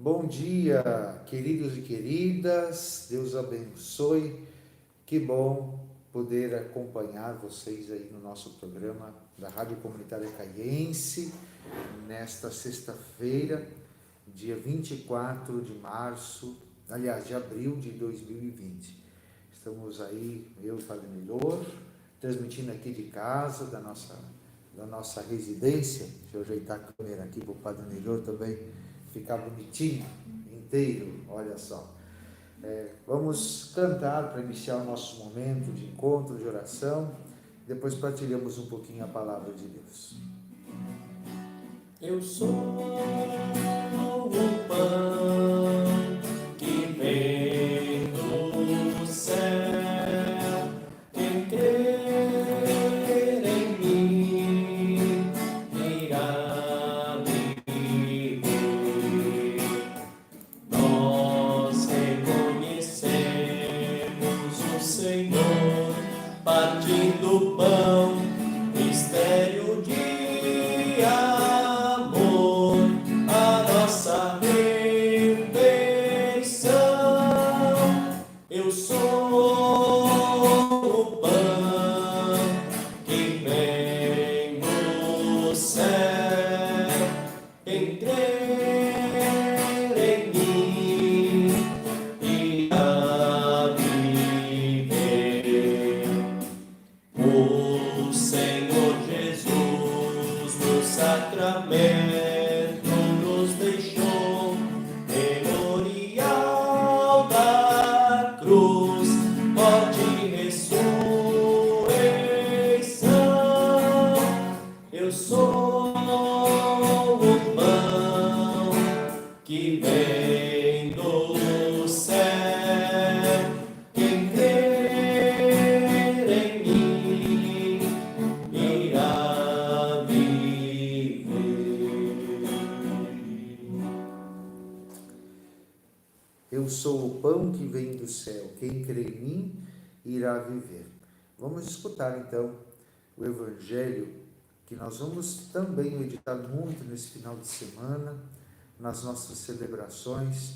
Bom dia, queridos e queridas, Deus abençoe. Que bom poder acompanhar vocês aí no nosso programa da Rádio Comunitária Caiense, nesta sexta-feira, dia 24 de março, aliás, de abril de 2020. Estamos aí, eu e o Padre Melhor, transmitindo aqui de casa, da nossa residência. Deixa eu ajeitar a câmera aqui para o Padre Melhor também ficar bonitinho, inteiro, olha só. Vamos cantar para iniciar o nosso momento de encontro, de oração. Depois partilhamos um pouquinho a palavra de Deus. Eu sou o pão que vem do céu, quem crer em mim irá viver. Nós reconhecemos o Senhor partindo o pão, mistério de amor, a nossa refeição. Eu sou o pão que vem do céu, quem crer em mim irá viver. O Senhor Jesus no sacramento nos deixou memorial da cruz, morte e ressurreição. Eu sou o pão que vem do céu, quem crer em mim irá viver. Eu sou o pão que vem do céu, quem crê em mim irá viver. Vamos escutar então o Evangelho, que nós vamos também meditar muito nesse final de semana, nas nossas celebrações,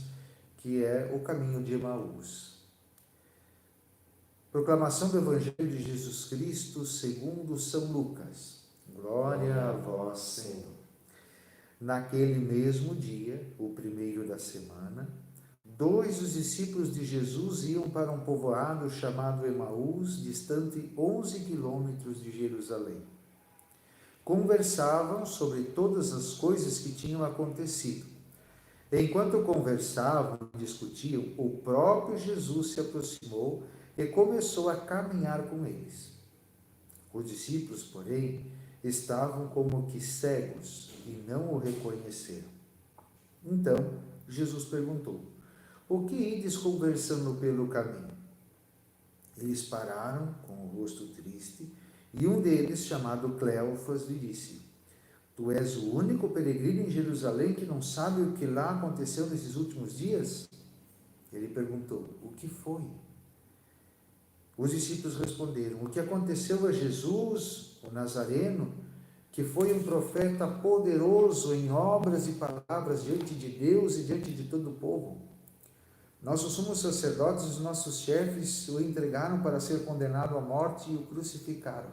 que é o caminho de Emaús. Proclamação do Evangelho de Jesus Cristo segundo São Lucas. Glória a vós, Senhor. Naquele mesmo dia, o primeiro da semana, dois dos discípulos de Jesus iam para um povoado chamado Emaús, distante 11 quilômetros de Jerusalém. Conversavam sobre todas as coisas que tinham acontecido. Enquanto conversavam e discutiam, o próprio Jesus se aproximou e começou a caminhar com eles. Os discípulos, porém, estavam como que cegos e não o reconheceram. Então, Jesus perguntou: o que ides conversando pelo caminho? Eles pararam com o rosto triste, e um deles, chamado Cleofas, lhe disse: tu és o único peregrino em Jerusalém que não sabe o que lá aconteceu nesses últimos dias? Ele perguntou: o que foi? Os discípulos responderam: o que aconteceu a Jesus, o Nazareno, que foi um profeta poderoso em obras e palavras diante de Deus e diante de todo o povo. Nossos sumos sacerdotes e os nossos chefes o entregaram para ser condenado à morte e o crucificaram.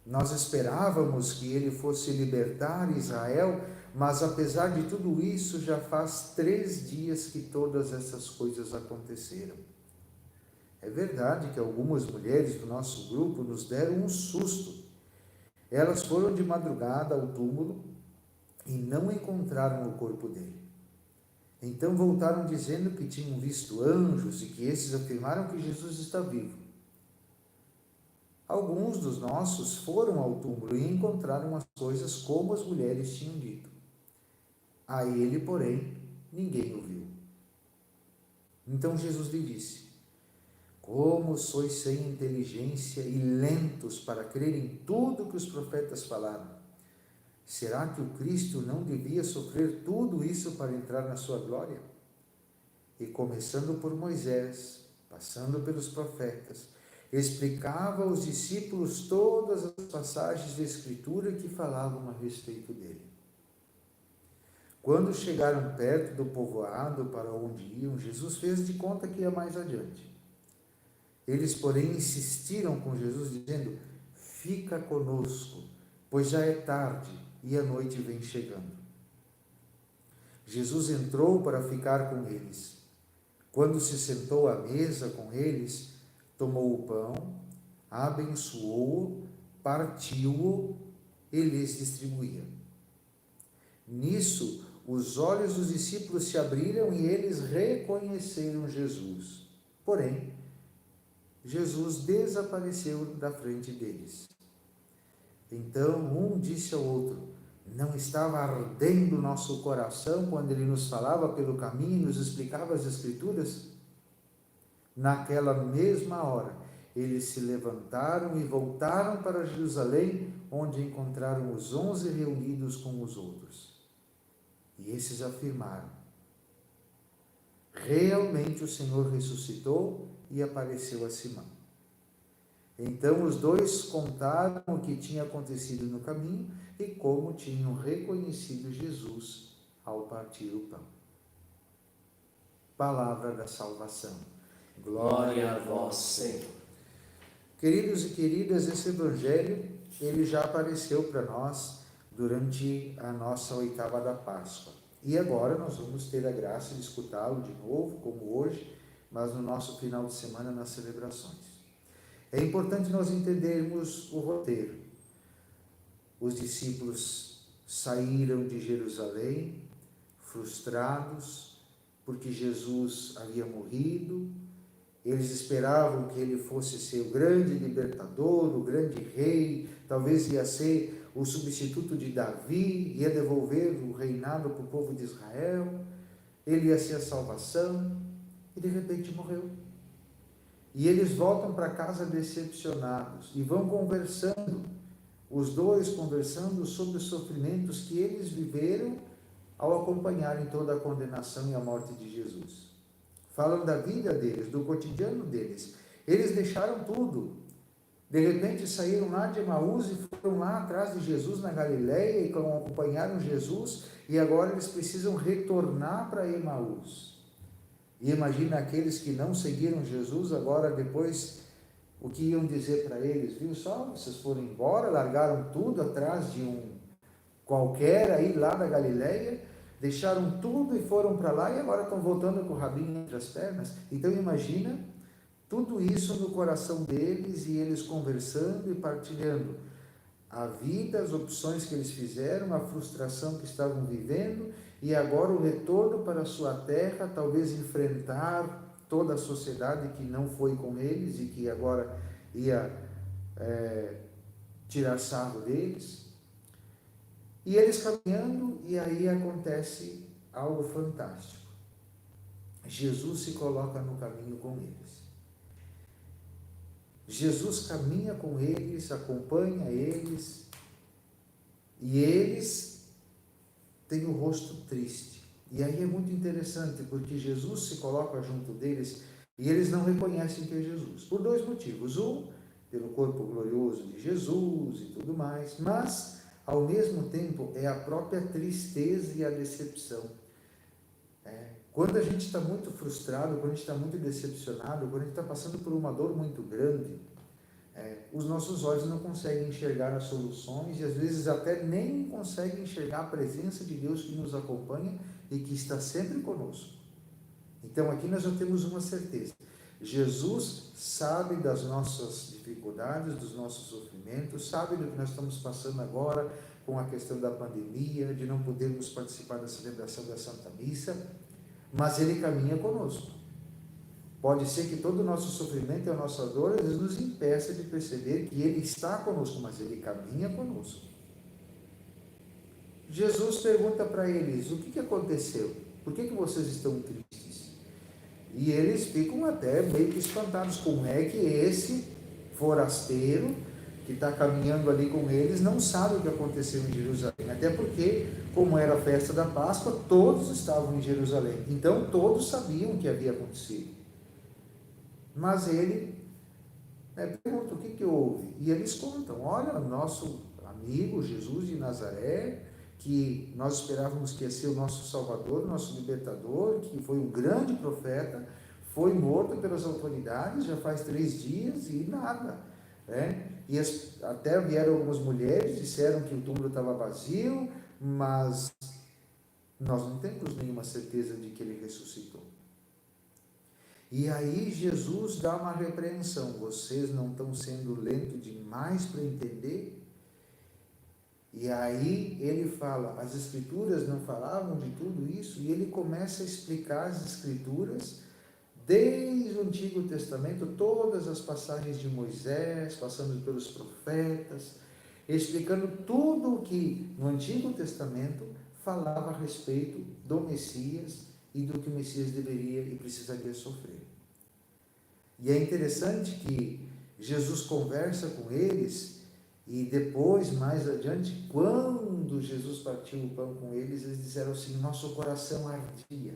Nós esperávamos que ele fosse libertar Israel, mas apesar de tudo isso, já faz 3 dias que todas essas coisas aconteceram. É verdade que algumas mulheres do nosso grupo nos deram um susto. Elas foram de madrugada ao túmulo e não encontraram o corpo dele. Então voltaram dizendo que tinham visto anjos e que esses afirmaram que Jesus está vivo. Alguns dos nossos foram ao túmulo e encontraram as coisas como as mulheres tinham dito. A ele, porém, ninguém o viu. Então Jesus lhe disse: como sois sem inteligência e lentos para crer em tudo que os profetas falaram. Será que o Cristo não devia sofrer tudo isso para entrar na sua glória? E começando por Moisés, passando pelos profetas, explicava aos discípulos todas as passagens da Escritura que falavam a respeito dele. Quando chegaram perto do povoado para onde iam, Jesus fez de conta que ia mais adiante. Eles, porém, insistiram com Jesus, dizendo: fica conosco, pois já é tarde e a noite vem chegando. Jesus entrou para ficar com eles. Quando se sentou à mesa com eles, tomou o pão, abençoou-o, partiu-o e lhes distribuía. Nisso, os olhos dos discípulos se abriram e eles reconheceram Jesus. Porém, Jesus desapareceu da frente deles. Então um disse ao outro: não estava ardendo nosso coração quando ele nos falava pelo caminho e nos explicava as Escrituras? Naquela mesma hora, eles se levantaram e voltaram para Jerusalém, onde encontraram os 11 reunidos com os outros. E esses afirmaram: realmente o Senhor ressuscitou e apareceu a Simão. Então os dois contaram o que tinha acontecido no caminho e como tinham reconhecido Jesus ao partir o pão. Palavra da salvação. Glória a vós, Senhor. Queridos e queridas, esse evangelho, ele já apareceu para nós durante a nossa oitava da Páscoa. E agora nós vamos ter a graça de escutá-lo de novo, como hoje, mas no nosso final de semana nas celebrações. É importante nós entendermos o roteiro. Os discípulos saíram de Jerusalém frustrados porque Jesus havia morrido. Eles esperavam que ele fosse ser o grande libertador, o grande rei, talvez ia ser o substituto de Davi, ia devolver o reinado para o povo de Israel, ele ia ser a salvação, e de repente morreu. E eles voltam para casa decepcionados e vão conversando, os dois conversando sobre os sofrimentos que eles viveram ao acompanharem toda a condenação e a morte de Jesus. Falam da vida deles, do cotidiano deles. Eles deixaram tudo. De repente saíram lá de Emaús e foram lá atrás de Jesus na Galileia e acompanharam Jesus, e agora eles precisam retornar para Emaús. E imagina aqueles que não seguiram Jesus, agora depois, o que iam dizer para eles? Viu só, vocês foram embora, largaram tudo atrás de um qualquer aí lá da Galileia, deixaram tudo e foram para lá e agora estão voltando com o rabinho entre as pernas. Então imagina tudo isso no coração deles e eles conversando e partilhando a vida, as opções que eles fizeram, a frustração que estavam vivendo e agora o retorno para a sua terra, talvez enfrentar toda a sociedade que não foi com eles e que agora ia tirar sarro deles. E eles caminhando, e aí acontece algo fantástico. Jesus se coloca no caminho com eles. Jesus caminha com eles, acompanha eles, e eles têm o rosto triste. E aí é muito interessante, porque Jesus se coloca junto deles, e eles não reconhecem que é Jesus, por dois motivos. Um, pelo corpo glorioso de Jesus e tudo mais, mas ao mesmo tempo é a própria tristeza e a decepção. Quando a gente está muito frustrado, quando a gente está muito decepcionado, quando a gente está passando por uma dor muito grande, os nossos olhos não conseguem enxergar as soluções e às vezes até nem conseguem enxergar a presença de Deus que nos acompanha e que está sempre conosco. Então aqui nós já temos uma certeza. Jesus sabe das nossas dificuldades, dos nossos sofrimentos, sabe do que nós estamos passando agora com a questão da pandemia, de não podermos participar da celebração da Santa Missa, mas Ele caminha conosco. Pode ser que todo o nosso sofrimento e a nossa dor, às vezes, nos impeça de perceber que Ele está conosco, mas Ele caminha conosco. Jesus pergunta para eles: o que aconteceu? Por que vocês estão tristes? E eles ficam até meio que espantados. Como é que esse forasteiro que está caminhando ali com eles não sabe o que aconteceu em Jerusalém? Até porque, como era a festa da Páscoa, todos estavam em Jerusalém. Então, todos sabiam o que havia acontecido. Mas ele pergunta: o que houve? E eles contam: olha, nosso amigo Jesus de Nazaré, que nós esperávamos que ia ser o nosso Salvador, o nosso Libertador, que foi um grande profeta, foi morto pelas autoridades já faz 3 dias e nada, né? E até vieram algumas mulheres, disseram que o túmulo estava vazio, mas nós não temos nenhuma certeza de que ele ressuscitou. E aí Jesus dá uma repreensão: vocês não estão sendo lentos demais para entender? E aí ele fala, as Escrituras não falavam de tudo isso? E ele começa a explicar as Escrituras, desde o Antigo Testamento, todas as passagens de Moisés, passando pelos profetas, explicando tudo o que no Antigo Testamento falava a respeito do Messias e do que o Messias deveria e precisaria sofrer. E é interessante que Jesus conversa com eles e depois, mais adiante, quando Jesus partiu o pão com eles, eles disseram assim: nosso coração ardia.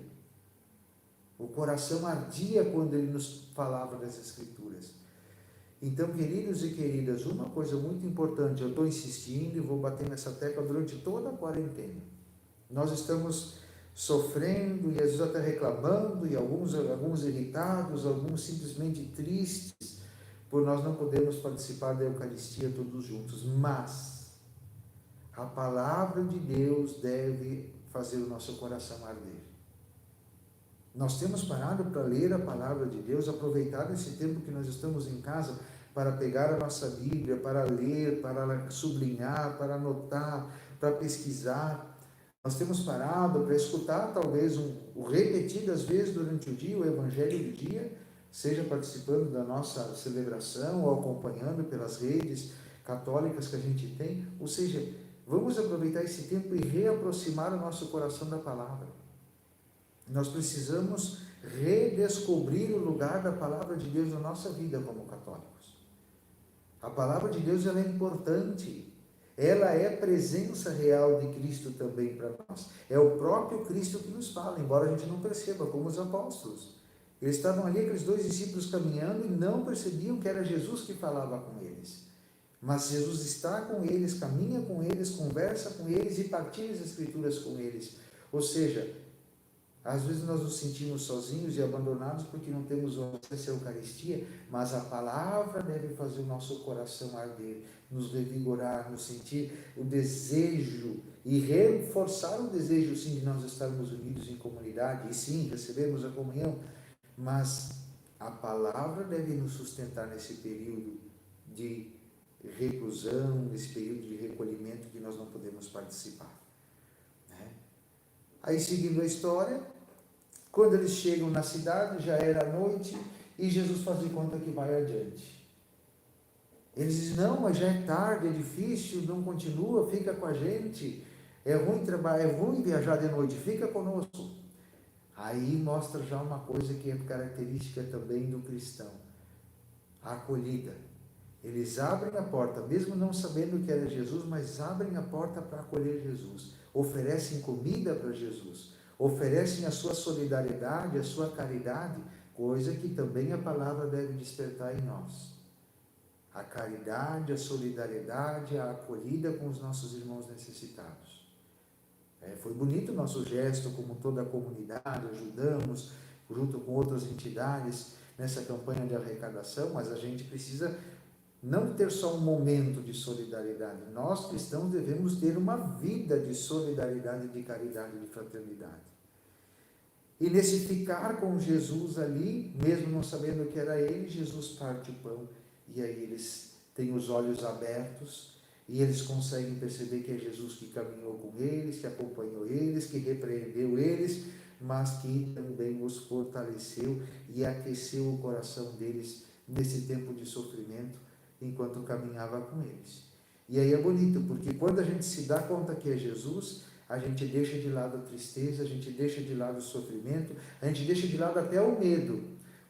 O coração ardia quando ele nos falava das Escrituras. Então, queridos e queridas, uma coisa muito importante, eu estou insistindo e vou bater nessa tecla durante toda a quarentena. Nós estamos sofrendo e às vezes até reclamando, e alguns irritados, alguns simplesmente tristes, por nós não podermos participar da Eucaristia todos juntos. Mas a palavra de Deus deve fazer o nosso coração arder. Nós temos parado para ler a palavra de Deus, aproveitar esse tempo que nós estamos em casa para pegar a nossa Bíblia, para ler, para sublinhar, para anotar, para pesquisar. Nós temos parado para escutar talvez repetidas vezes durante o dia o Evangelho do dia, seja participando da nossa celebração ou acompanhando pelas redes católicas que a gente tem. Ou seja, vamos aproveitar esse tempo e reaproximar o nosso coração da palavra. Nós precisamos redescobrir o lugar da palavra de Deus na nossa vida como católicos. A palavra de Deus ela é importante. Ela é presença real de Cristo também para nós. É o próprio Cristo que nos fala, embora a gente não perceba, como os apóstolos. Eles estavam ali, aqueles 2 discípulos caminhando, e não percebiam que era Jesus que falava com eles. Mas Jesus está com eles, caminha com eles, conversa com eles e partilha as Escrituras com eles. Ou seja, às vezes nós nos sentimos sozinhos e abandonados porque não temos acesso à Eucaristia, mas a palavra deve fazer o nosso coração arder, nos revigorar, nos sentir o desejo e reforçar o desejo, sim, de nós estarmos unidos em comunidade e sim, recebemos a comunhão, mas a palavra deve nos sustentar nesse período de reclusão, nesse período de recolhimento que nós não podemos participar. Aí, seguindo a história, quando eles chegam na cidade, já era noite, e Jesus faz de conta que vai adiante. Eles dizem: não, mas já é tarde, é difícil, não continua, fica com a gente, é ruim trabalhar, é ruim viajar de noite, fica conosco. Aí mostra já uma coisa que é característica também do cristão: a acolhida. Eles abrem a porta, mesmo não sabendo que era Jesus, mas abrem a porta para acolher Jesus. Oferecem comida para Jesus, oferecem a sua solidariedade, a sua caridade, coisa que também a palavra deve despertar em nós. A caridade, a solidariedade, a acolhida com os nossos irmãos necessitados. Foi bonito o nosso gesto, como toda a comunidade, ajudamos, junto com outras entidades, nessa campanha de arrecadação, mas a gente precisa não ter só um momento de solidariedade. Nós cristãos devemos ter uma vida de solidariedade, de caridade, de fraternidade. E nesse ficar com Jesus ali, mesmo não sabendo que era ele, Jesus parte o pão e aí eles têm os olhos abertos e eles conseguem perceber que é Jesus que caminhou com eles, que acompanhou eles, que repreendeu eles, mas que também os fortaleceu e aqueceu o coração deles nesse tempo de sofrimento, enquanto caminhava com eles. E aí é bonito, porque quando a gente se dá conta que é Jesus, a gente deixa de lado a tristeza, a gente deixa de lado o sofrimento, a gente deixa de lado até o medo,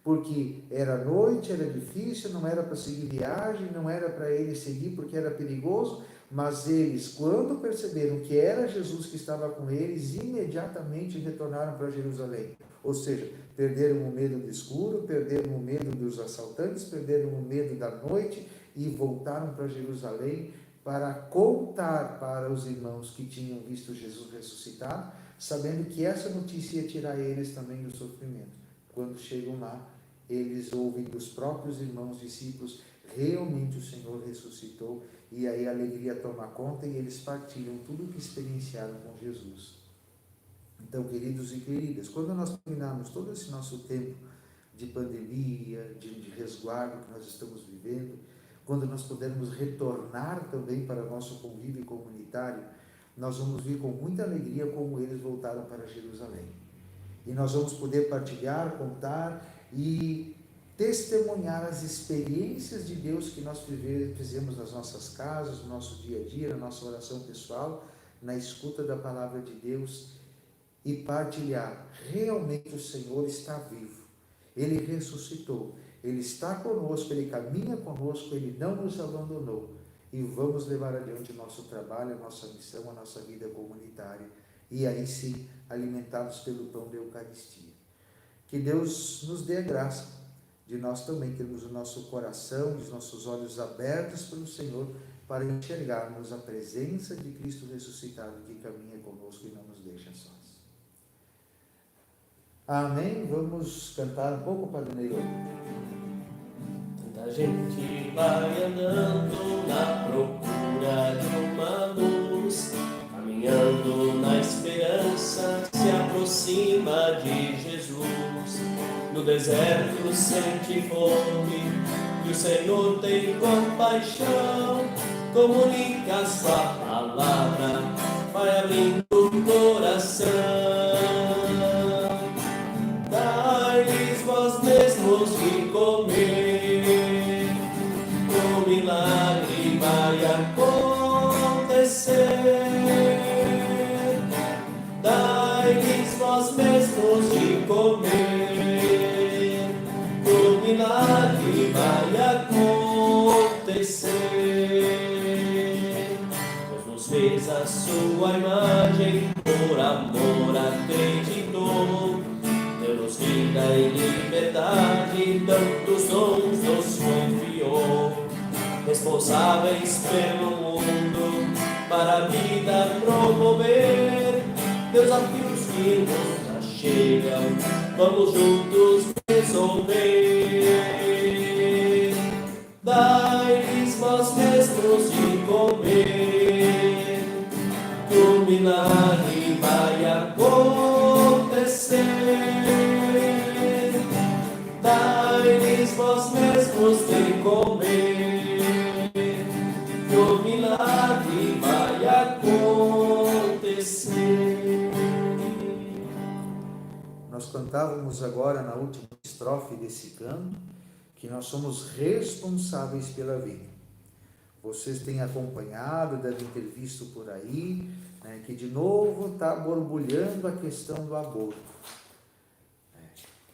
porque era noite, era difícil, não era para seguir viagem, não era para eles seguir porque era perigoso, mas eles, quando perceberam que era Jesus que estava com eles, imediatamente retornaram para Jerusalém. Ou seja, perderam o medo do escuro, perderam o medo dos assaltantes, perderam o medo da noite e voltaram para Jerusalém para contar para os irmãos que tinham visto Jesus ressuscitado, sabendo que essa notícia ia tirar eles também do sofrimento. Quando chegam lá, eles ouvem dos próprios irmãos discípulos, realmente o Senhor ressuscitou, e aí a alegria toma conta e eles partilham tudo o que experienciaram com Jesus. Então, queridos e queridas, quando nós terminarmos todo esse nosso tempo de pandemia, de resguardo que nós estamos vivendo, quando nós pudermos retornar também para o nosso convívio comunitário, nós vamos ver com muita alegria como eles voltaram para Jerusalém. E nós vamos poder partilhar, contar e testemunhar as experiências de Deus que nós fizemos nas nossas casas, no nosso dia a dia, na nossa oração pessoal, na escuta da palavra de Deus, e partilhar, realmente o Senhor está vivo, Ele ressuscitou, Ele está conosco, Ele caminha conosco, Ele não nos abandonou, e vamos levar adiante o nosso trabalho, a nossa missão, a nossa vida comunitária, e aí sim, alimentados pelo pão da Eucaristia. Que Deus nos dê a graça de nós também termos o nosso coração e os nossos olhos abertos pelo Senhor, para enxergarmos a presença de Cristo ressuscitado que caminha conosco e não nos deixa sós. Amém? Vamos cantar um pouco, Padre Neil. Tanta gente vai andando na procura de uma luz, caminhando na esperança, se aproxima de Jesus. No deserto sente fome, e o Senhor tem compaixão, comunica a sua palavra, vai abrindo o coração. Dai-lhes vós mesmos de comer, o milagre vai acontecer. Dai-lhes vós mesmos de comer, o milagre vai acontecer. Deus nos fez a sua imagem, por amor acreditou, deu-nos vida e liberdade, tantos dons nos confiou. Responsáveis pelo mundo, para a vida promover, desafios que nos chegam, vamos juntos resolver. Dai-lhes vós mesmos de comer, que o milagre vai acontecer. Dai-lhes vós mesmos de comer, que o milagre vai acontecer. Nós cantávamos agora na última estrofe desse canto que nós somos responsáveis pela vida. Vocês têm acompanhado, devem ter visto por aí, né, que de novo está borbulhando a questão do aborto.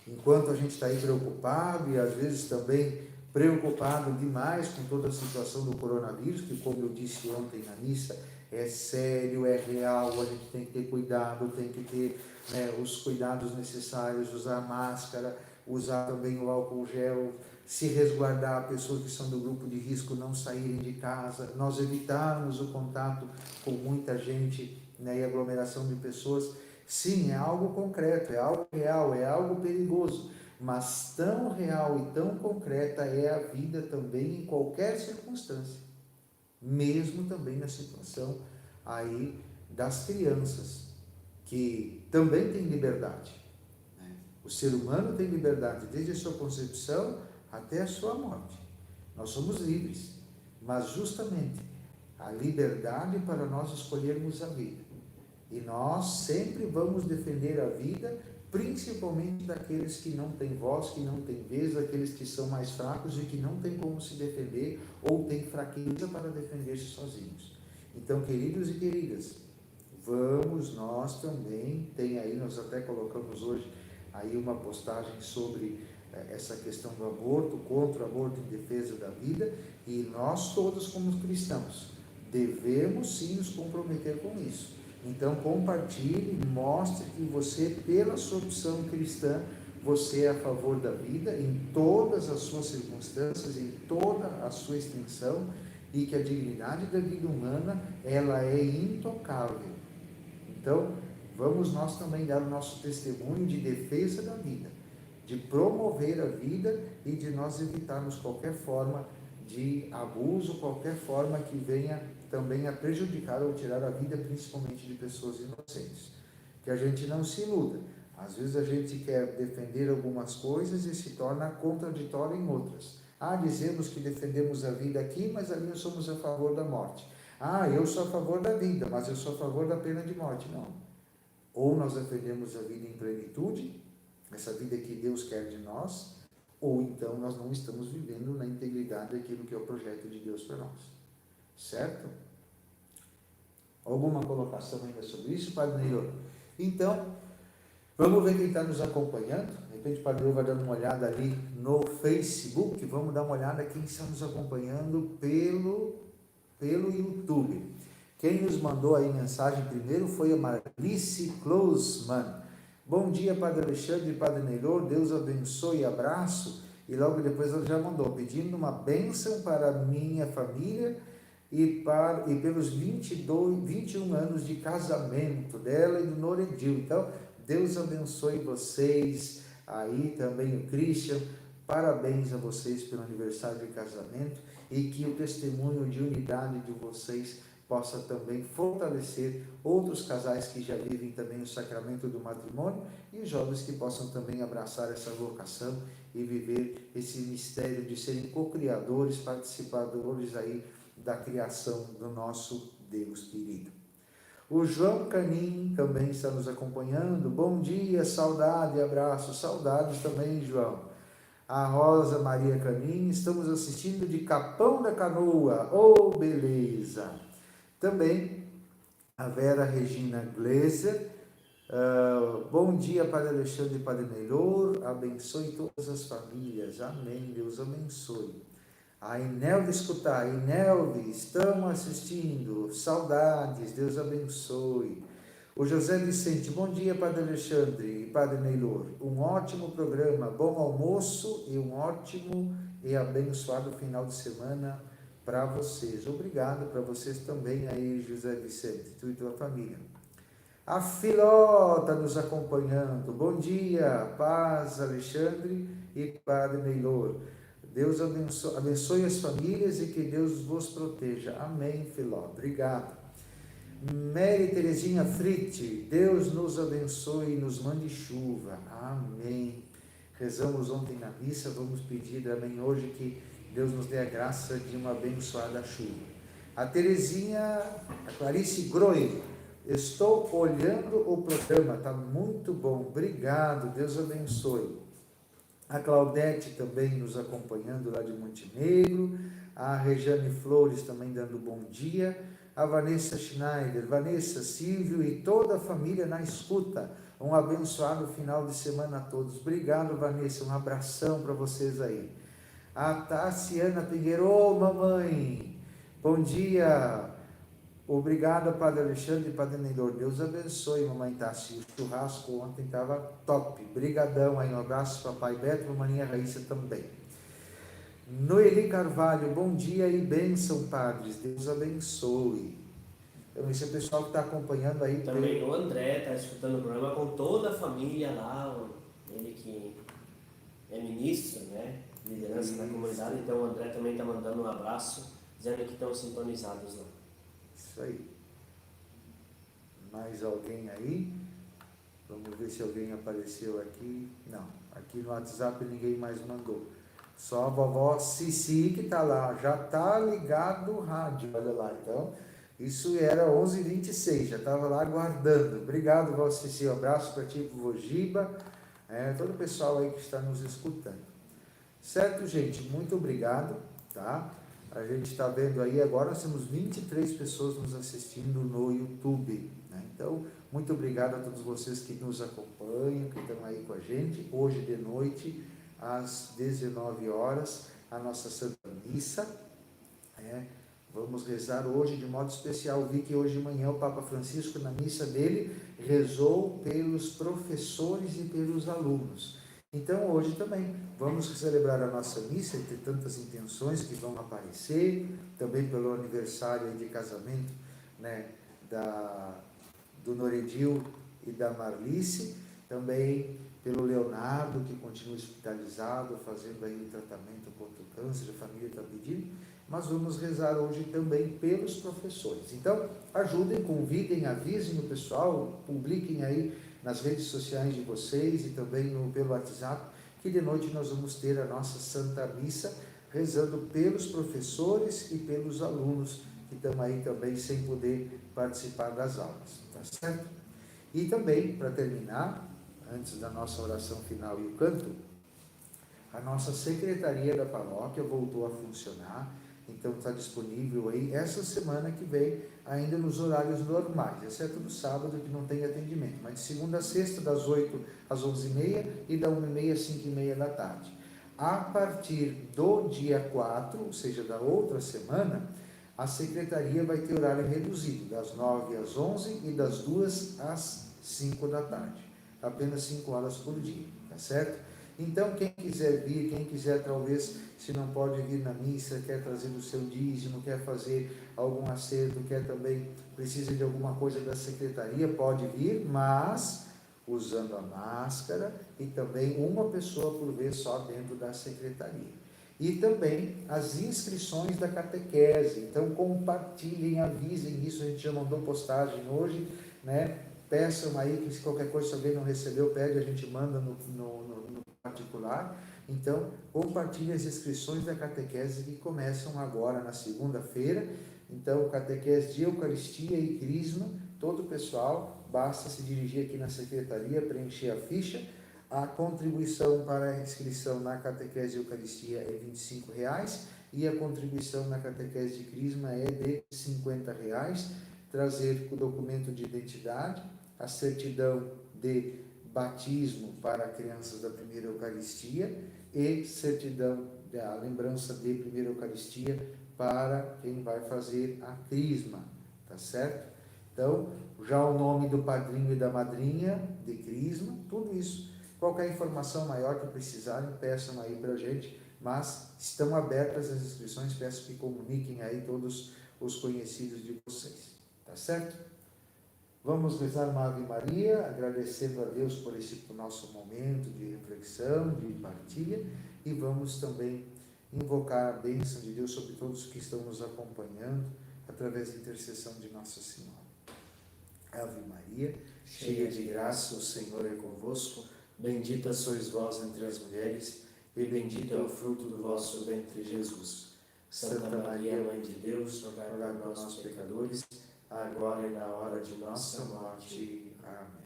Enquanto a gente está aí preocupado e às vezes também preocupado demais com toda a situação do coronavírus, que, como eu disse ontem na missa, é sério, é real, a gente tem que ter cuidado, tem que ter, né, os cuidados necessários, usar máscara, usar também o álcool gel, se resguardar, pessoas que são do grupo de risco não saírem de casa, nós evitarmos o contato com muita gente, né, e aglomeração de pessoas. Sim, é algo concreto, é algo real, é algo perigoso, mas tão real e tão concreta é a vida também em qualquer circunstância, mesmo também na situação aí das crianças, que também têm liberdade, né? O ser humano tem liberdade desde a sua concepção até a sua morte. Nós somos livres, mas justamente a liberdade para nós escolhermos a vida. E nós sempre vamos defender a vida, principalmente daqueles que não têm voz, que não têm vez, daqueles que são mais fracos e que não têm como se defender ou têm fraqueza para defender-se sozinhos. Então, queridos e queridas, vamos nós também, nós até colocamos hoje aí uma postagem sobre essa questão do aborto, contra o aborto em defesa da vida, e nós todos como cristãos devemos sim nos comprometer com isso. Então compartilhe, mostre que você, pela sua opção cristã, você é a favor da vida em todas as suas circunstâncias, em toda a sua extensão, e que a dignidade da vida humana, ela é intocável. Então, vamos nós também dar o nosso testemunho de defesa da vida, de promover a vida e de nós evitarmos qualquer forma de abuso, qualquer forma que venha também a prejudicar ou tirar a vida, principalmente de pessoas inocentes. Que a gente não se iluda. Às vezes a gente quer defender algumas coisas e se torna contraditório em outras. Dizemos que defendemos a vida aqui, mas ali nós somos a favor da morte. Eu sou a favor da vida, mas eu sou a favor da pena de morte. Não. Ou nós defendemos a vida em plenitude, essa vida que Deus quer de nós, ou então nós não estamos vivendo na integridade daquilo que é o projeto de Deus para nós. Certo? Alguma colocação ainda sobre isso, Padre Neilor? Então, vamos ver quem está nos acompanhando. De repente o Padre Neilor vai dando uma olhada ali no Facebook. Vamos dar uma olhada quem está nos acompanhando pelo YouTube. Quem nos mandou aí mensagem primeiro foi a Marlice Closman. Bom dia, Padre Alexandre e Padre Neilor, Deus abençoe e abraço. E logo depois ela já mandou, pedindo uma bênção para minha família e pelos 21 anos de casamento dela e do Noredil. Então, Deus abençoe vocês, aí também o Christian, parabéns a vocês pelo aniversário de casamento e que o testemunho de unidade de vocês possa também fortalecer outros casais que já vivem também o sacramento do matrimônio e os jovens que possam também abraçar essa vocação e viver esse mistério de serem co-criadores, participadores aí da criação do nosso Deus querido. O João Canim também está nos acompanhando. Bom dia, saudade, abraço, saudades também, João. A Rosa Maria Canim, estamos assistindo de Capão da Canoa. Beleza! Também a Vera Regina Gleiser. Bom dia, Padre Alexandre e Padre Neilor. Abençoe todas as famílias. Amém. Deus abençoe. A Inelve escutar. Inelve, estamos assistindo. Saudades. Deus abençoe. O José Vicente. Bom dia, Padre Alexandre e Padre Neilor. Um ótimo programa. Bom almoço e um ótimo e abençoado final de semana para vocês. Obrigado para vocês também aí, José Vicente, tu e tua família. A Filó está nos acompanhando. Bom dia, paz, Alexandre e Padre Neilor. Deus abençoe as famílias e que Deus vos proteja. Amém, Filó. Obrigado. Mary Terezinha Fritti, Deus nos abençoe e nos mande chuva. Amém. Rezamos ontem na missa, vamos pedir também hoje que Deus nos dê a graça de uma abençoada chuva. A Terezinha, a Clarice Groe, estou olhando o programa, está muito bom, obrigado, Deus abençoe. A Claudete também nos acompanhando lá de Montenegro, a Rejane Flores também dando bom dia, a Vanessa Schneider, Vanessa, Silvio e toda a família na escuta. Um abençoado final de semana a todos. Obrigado, Vanessa, um abração para vocês aí. A Tassiana Pinheiro, mamãe, bom dia, obrigado, Padre Alexandre e Padre Neilor, Deus abençoe, mamãe Tassi, o churrasco ontem estava top, brigadão aí, um abraço, papai Beto, maninha Raíssa também. Noeli Carvalho, bom dia e bênção, padres, Deus abençoe. Então esse é o pessoal que está acompanhando aí. Também o André está escutando o programa com toda a família lá, ele que é ministro, né? Liderança na comunidade, então o André também está mandando um abraço, dizendo que estão sintonizados lá. Isso aí. Mais alguém aí? Vamos ver se alguém apareceu aqui. Não, aqui no WhatsApp ninguém mais mandou. Só a vovó Cici que está lá, já está ligado o rádio, olha lá. Então, isso era 11h26, já estava lá aguardando. Obrigado, vovó Cici, um abraço para ti, vovô Giba, todo o pessoal aí que está nos escutando. Certo, gente? Muito obrigado, tá? A gente está vendo aí agora, nós temos 23 pessoas nos assistindo no YouTube, né? Então, muito obrigado a todos vocês que nos acompanham, que estão aí com a gente. Hoje de noite, às 19 horas, a nossa Santa Missa, vamos rezar hoje de modo especial. Vi que hoje de manhã o Papa Francisco, na missa dele, rezou pelos professores e pelos alunos. Então hoje também vamos celebrar a nossa missa, entre tantas intenções que vão aparecer, também pelo aniversário de casamento, né, do Noredil e da Marlice, também pelo Leonardo, que continua hospitalizado, fazendo aí o tratamento contra o câncer, a família está pedindo, mas vamos rezar hoje também pelos professores. Então, ajudem, convidem, avisem o pessoal, publiquem aí nas redes sociais de vocês e também pelo WhatsApp, que de noite nós vamos ter a nossa Santa Missa, rezando pelos professores e pelos alunos, que estão aí também sem poder participar das aulas, tá certo? E também, para terminar, antes da nossa oração final e o canto, a nossa secretaria da paróquia voltou a funcionar, então está disponível aí essa semana que vem, ainda nos horários normais, exceto no sábado que não tem atendimento, mas de segunda a sexta, das 8 às 11h30 e da 1h30 às 5h30 da tarde. A partir do dia 4, ou seja, da outra semana, a secretaria vai ter horário reduzido, das 9 às 11 e das 2 às 5 da tarde. Apenas 5 horas por dia, tá certo? Então, quem quiser vir, quem quiser talvez, se não pode vir na missa, quer trazer o seu dízimo, quer fazer algum acerto, quer também, precisa de alguma coisa da secretaria, pode vir, mas usando a máscara e também uma pessoa por vez só dentro da secretaria. E também as inscrições da catequese, então compartilhem, avisem isso, a gente já mandou postagem hoje, né? Peçam aí, que se qualquer coisa, se alguém não recebeu, pede, a gente manda no particular. Então, compartilhe as inscrições da catequese que começam agora na segunda-feira. Então, catequese de Eucaristia e Crisma, todo o pessoal, basta se dirigir aqui na secretaria, preencher a ficha. A contribuição para a inscrição na catequese de Eucaristia é R$ 25,00 e a contribuição na catequese de Crisma é de R$ 50,00. Trazer o documento de identidade, a certidão de batismo para crianças da primeira Eucaristia e certidão da lembrança de primeira Eucaristia para quem vai fazer a Crisma, tá certo? Então, já o nome do padrinho e da madrinha de Crisma, tudo isso. Qualquer informação maior que precisarem, peçam aí para a gente, mas estão abertas as inscrições, peço que comuniquem aí todos os conhecidos de vocês, tá certo? Vamos rezar uma Ave Maria, agradecendo a Deus por esse nosso momento de reflexão, de partilha, e vamos também invocar a bênção de Deus sobre todos que estão nos acompanhando, através da intercessão de Nossa Senhora. Ave Maria, cheia de graça, o Senhor é convosco, bendita sois vós entre as mulheres, e bendito é o fruto do vosso ventre, Jesus. Santa Maria, Mãe de Deus, rogai por nós, pecadores, agora e na hora de nossa morte. Amém.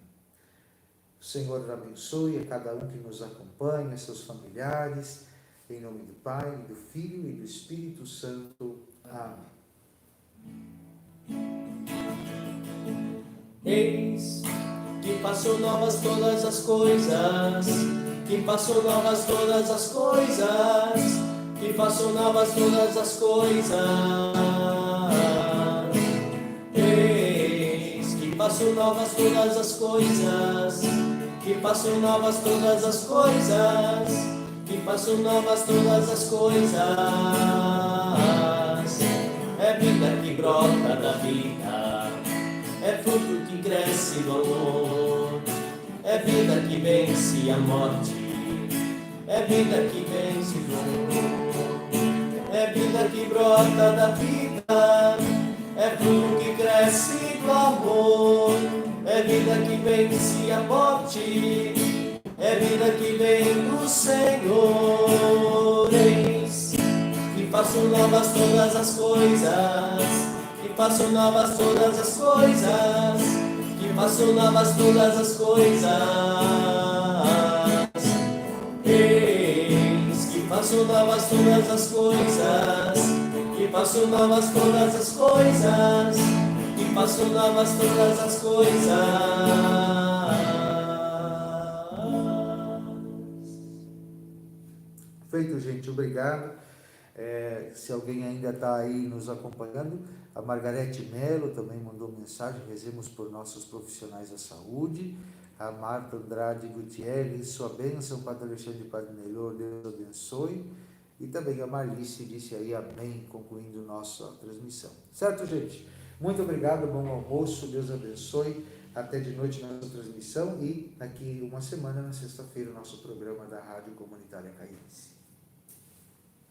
O Senhor abençoe a cada um que nos acompanha, seus familiares, em nome do Pai, do Filho e do Espírito Santo. Amém. Eis que faço novas todas as coisas, que faço novas todas as coisas, que faço novas todas as coisas. Eis que faço novas todas as coisas, que faço novas todas as coisas, que faço novas todas as coisas. É vida que brota da vida, é fruto que cresce do amor, é vida que vence a morte, é vida que vence o amor, é vida que brota da vida, é fruto que cresce do amor, é vida que vence a morte, é vida que vem do Senhor. Eis que faço novas todas as coisas, que faço novas todas as coisas, que faço novas todas as coisas. Eis que faço novas todas as coisas, que faço novas todas as coisas, que faço novas todas as coisas. Feito, gente, obrigado. Se alguém ainda está aí nos acompanhando, a Margarete Melo também mandou mensagem, rezemos por nossos profissionais da saúde. a Marta Andrade Gutierrez, sua bênção, Padre Alexandre e Padre Melhor, Deus abençoe. E também a Marlice disse aí amém, concluindo nossa transmissão. Certo, gente? Muito obrigado, bom almoço, Deus abençoe. Até de noite na nossa transmissão e daqui uma semana, na sexta-feira, o nosso programa da Rádio Comunitária Caiense.